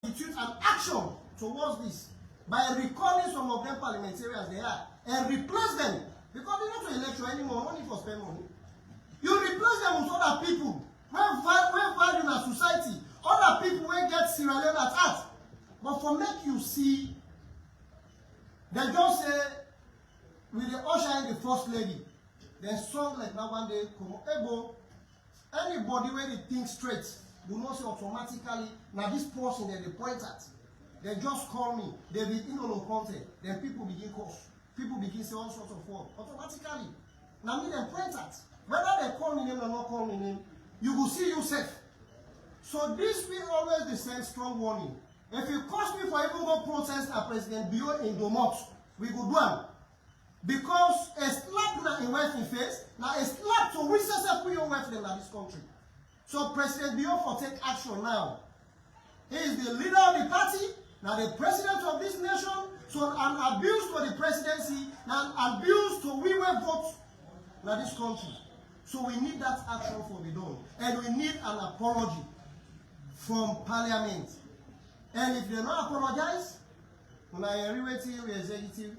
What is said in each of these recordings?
constitute an action towards this by recalling some of them parliamentarians they are and replace them, because they don't to election anymore, only for spend money. You replace them with other people where value in our society, other people will get Sierra Leone at heart. But for make you see, they just say, with the usher and the first lady, then song like that one day, anybody where they think straight, do not say automatically, now this person that they point at, they just call me, they be in on content, then people begin call, people begin say all sorts of words, automatically. Now me them point at, whether they call me name or not call me name, you will see yourself. So this will always be send strong warning. If you cost me for even go protest a President Bio in Domot, we go do it. Because a slap na in West face, now a slap to which se put your West in this country. So President Bio for take action now. He is the leader of the party, now the president of this nation. So an abuse to the presidency, an abuse to we will vote in this country. So we need that action for the done. And we need an apology from Parliament. And if they not apologize, when I executive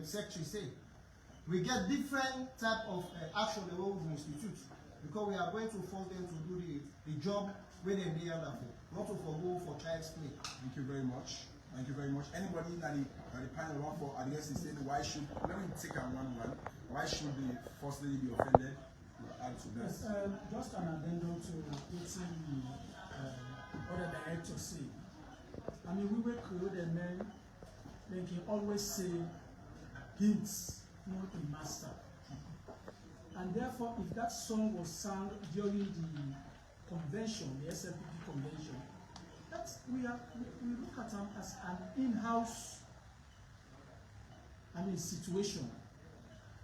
secretary say, we get different type of action they will institute, because we are going to force them to do the job where they are for, not to forgo for child's play. Thank you very much. Thank you very much. Anybody that the panel want for address is saying why should, let me take a one. Why should the first lady be offended? We'll add to that. Yes, just an addendum to what the other director say. I mean, we were created men, they can always say hints, not a master. And therefore, if that song was sung during the convention, the SLPP convention, we look at them as an in-house, situation.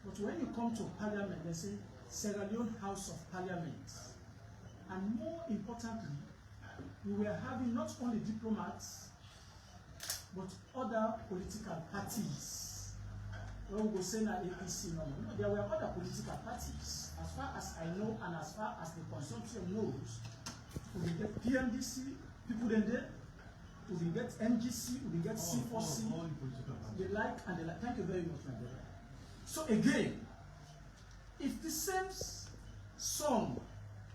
But when you come to Parliament, they say Sierra Leone House of Parliament. And more importantly, we were having not only diplomats, but other political parties. When we go say that APC, no, there were other political parties. As far as I know, and as far as the consortium knows, we get PMDC, people in there, we get NGC, we get C4C, they like and they like. Thank you very much, my brother. So again, if the same song,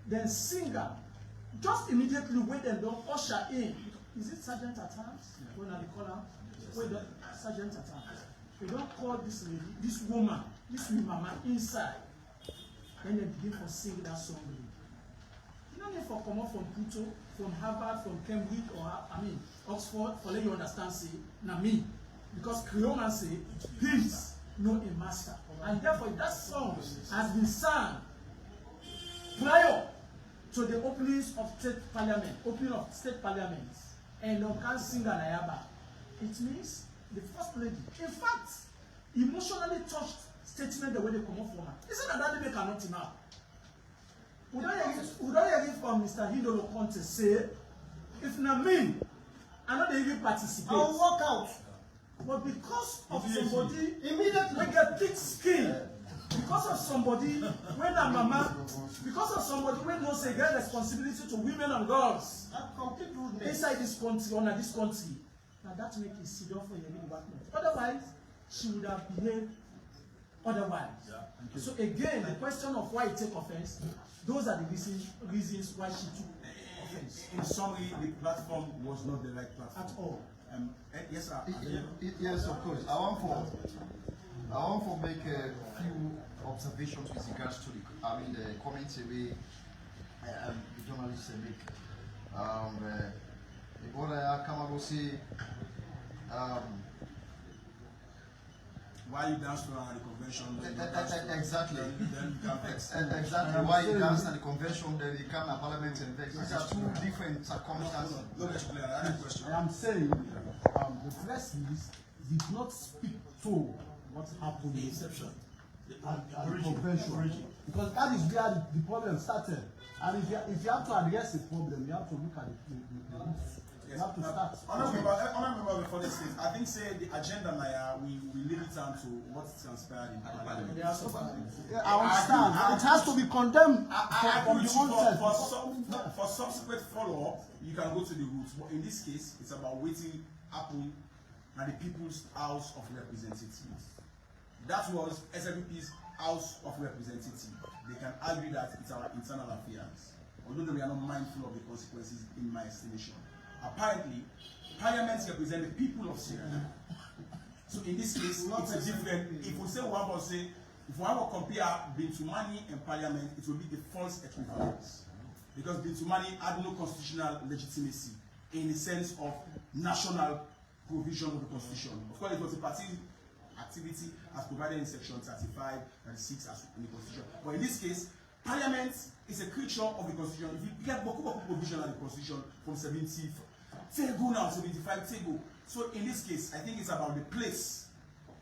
then singer, just immediately when they don't usher in, is it Sergeant at times? Yeah. When I call her, wait, Sergeant at times. They don't call this lady, this woman, this mama inside. Then they begin to sing that song. You don't need for come up from Pluto, from Harvard, from Cambridge, or Oxford, for let you understand, say, na me. Because Creole say, please, know a master. And therefore, that song has been sung prior to the openings of state parliament, opening of state parliaments, and you can sing an ayaba. It means the first lady, in fact, emotionally touched statement the way they come up from her. Isn't that they cannot now? Would I hear from Mr. Hindolo Conte say, if not me, I know they even participate. I'll walk out. But because of somebody immediately we get thick skin, because of somebody when a mama, because of somebody when knows a great responsibility to women and girls inside this country, under this country, now that makes it sit down for your development. Otherwise, she would have behaved otherwise. Yeah, so again, the question of why it take offense, those are the reasons why she took offense. In summary, the platform was not the right platform at all. Yes, sir. Yes, of course. I want to make a few observations with regards to the comments the journalists make. What I come to say, why you dance to the convention? Exactly. Exactly. Why Why you dance at the convention, then you come to Parliament and vex. These are two different circumstances. I am saying the press release did not speak to what happened in exception at the convention, because that is where the problem started. And if you have to address the problem, you have to look at the roots You have to start. Honorable before this thing, I think say the agenda now we leave it down to what's transpired in Parliament. Yeah, I understand. It has to be condemned from the onset. For subsequent follow-up, you can go to the roots. But in this case, it's about waiting happen at the People's House of Representatives. That was SLP's House of Representatives. They can argue that it's our internal affairs, although we are not mindful of the consequences in my estimation. Apparently, Parliament represent the people of Sierra Leone. So in this case, it's a different. If we say if we want to compare Bintumani and Parliament, it will be the false equivalence. Because Bintumani had no constitutional legitimacy in the sense of national provision of the Constitution. Of course, it was a party activity as provided in section 35 and 6 as in the Constitution. But in this case, Parliament is a creature of the Constitution. If you get Boku provision of the Constitution from 70 Tego now, 75 Tego. So in this case, I think it's about the place.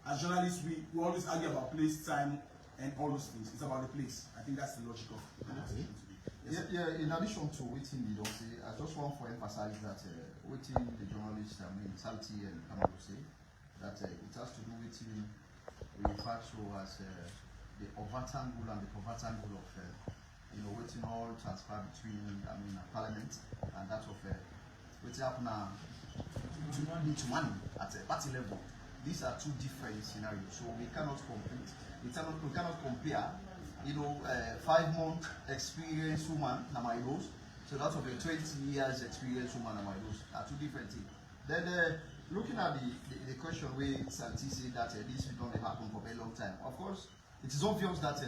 As journalists, we always argue about place, time, and all those things. It's about the place. I think that's the logic of the conversation today. Yes, yeah, in addition to waiting the dossier, I just want to emphasize that waiting the journalist, Salty and Kamalo say, that it has to do with we refer to as the overt angle and the covert angle of waiting all transfer between Parliament and that of what's happening to money at a party level. These are two different scenarios, so we cannot compete. We cannot compare 5-month experience woman Namairos, so that of a 20 years experience woman Namairos are two different things. Then looking at the question where Santi said that this will not happen for a very long time. Of course, it is obvious that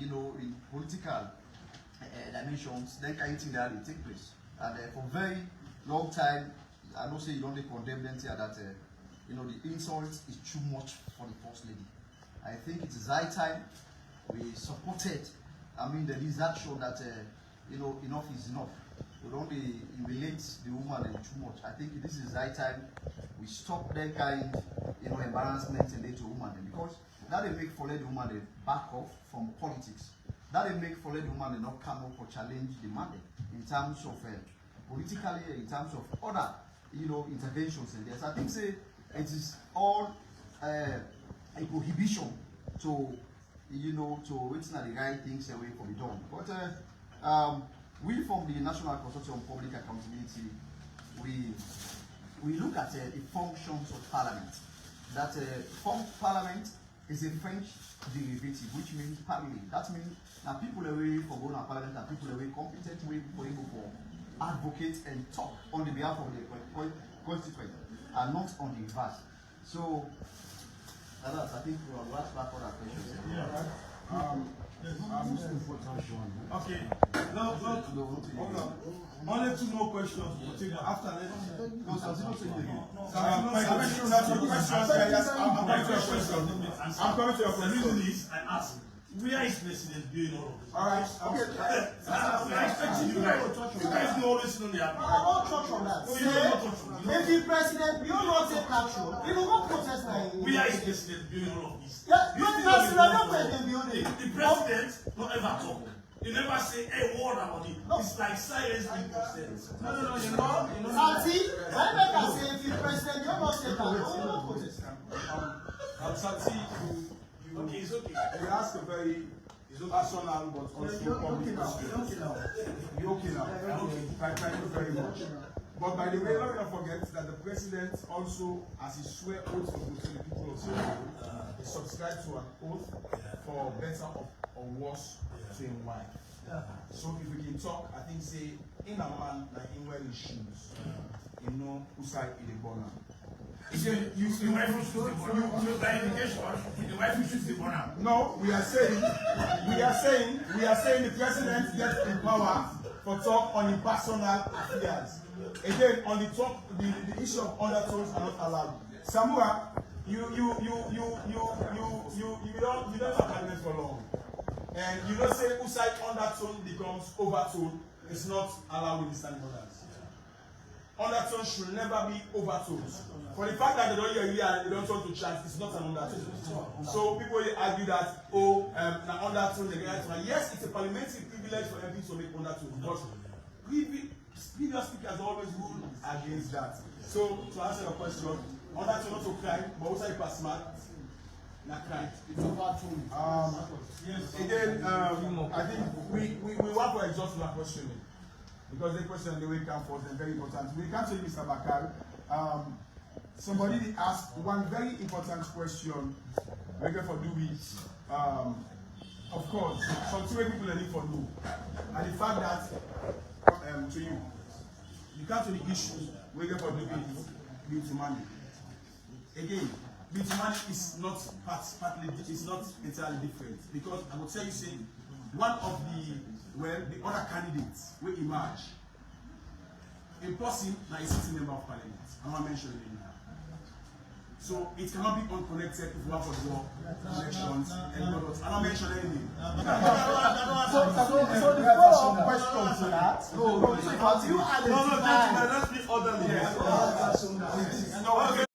in political dimensions, then kind of thing that will take place, and for very long time, I don't say you don't condemn them here that the insult is too much for the first lady. I think it is high time we supported. This action that enough is enough. We don't humiliate the woman too much. I think this is high time we stop that kind embarrassment and to woman, because that will make for the woman back off from politics. That will make for the woman not come up or challenge the mandate in terms of politically, in terms of other interventions and this. I think say it is all a prohibition to it's not the right things away from the done. But we from the National Consortium on Public Accountability, we look at the functions of Parliament. That Parliament is a French derivative, which means parler. That means that people away for going to Parliament and people away competent way for able for advocate and talk on the behalf of the constituent and not on the reverse. So I think we will ask back other questions. Okay. No. Only 2 more questions. We'll take after that. I'm coming to your question. I asked, where is President doing all of this? All right. Okay. I'm expecting you guys do always know the I won't touch on that. If the president will not take action, he will not protest now. Where is President doing all of this? The president not ever talk. You never say a word about it. It's like silence being processed. No, you know. Santi, when I say if the president will not take action, he will not protest. Santi, Okay, it's okay. you ask a very personal but also public question. You're okay now. Thank you very much. But by the way, let me not forget that the president also, as he swear oath to the people of Sierra Leone, he subscribed to an oath for better or worse to him wife. So if we can talk, I think say in a man like in wearing shoes, you know 𝐂𝐲𝐬𝐳𝐬𝐿. The wife should the born. No, we are saying the president gets in power for talk on impersonal affairs. Again, on the talk, the issue of undertones are not allowed. Samura, you don't have argument for long. And you don't say 𝐂𝐲𝐬𝐬𝐿 undertone becomes overtone. It's not allowed in the standing orders. Undertones should never be overtones. For the fact that they don't hear and they don't want to chant, it's not an undertone. So people will argue that undertone, yes, it's a parliamentary privilege for MPs to make undertones, but previous speakers always rule against that. So to answer your question, on that you're not to crime, but also if you are smart, not crime. It's about Again, I think we want to exhaust your questioning because the question the way come first is very important. We come to Mr. Bakar. Somebody asked one very important question. We're going for do it. Of course, some two people need for no, and the fact that to you come to the issues we're going for do it beauty money. Again, beauty money is not partly it's not entirely different because I would say you say one of the other candidates will emerge in person now a sitting member of parliament. I'm not mentioning it now. So it cannot be unconnected if we have for the elections and others. I'm not mentioning anything. So the follow-up question to that. So if you no, gentlemen, let's be orderly. Okay.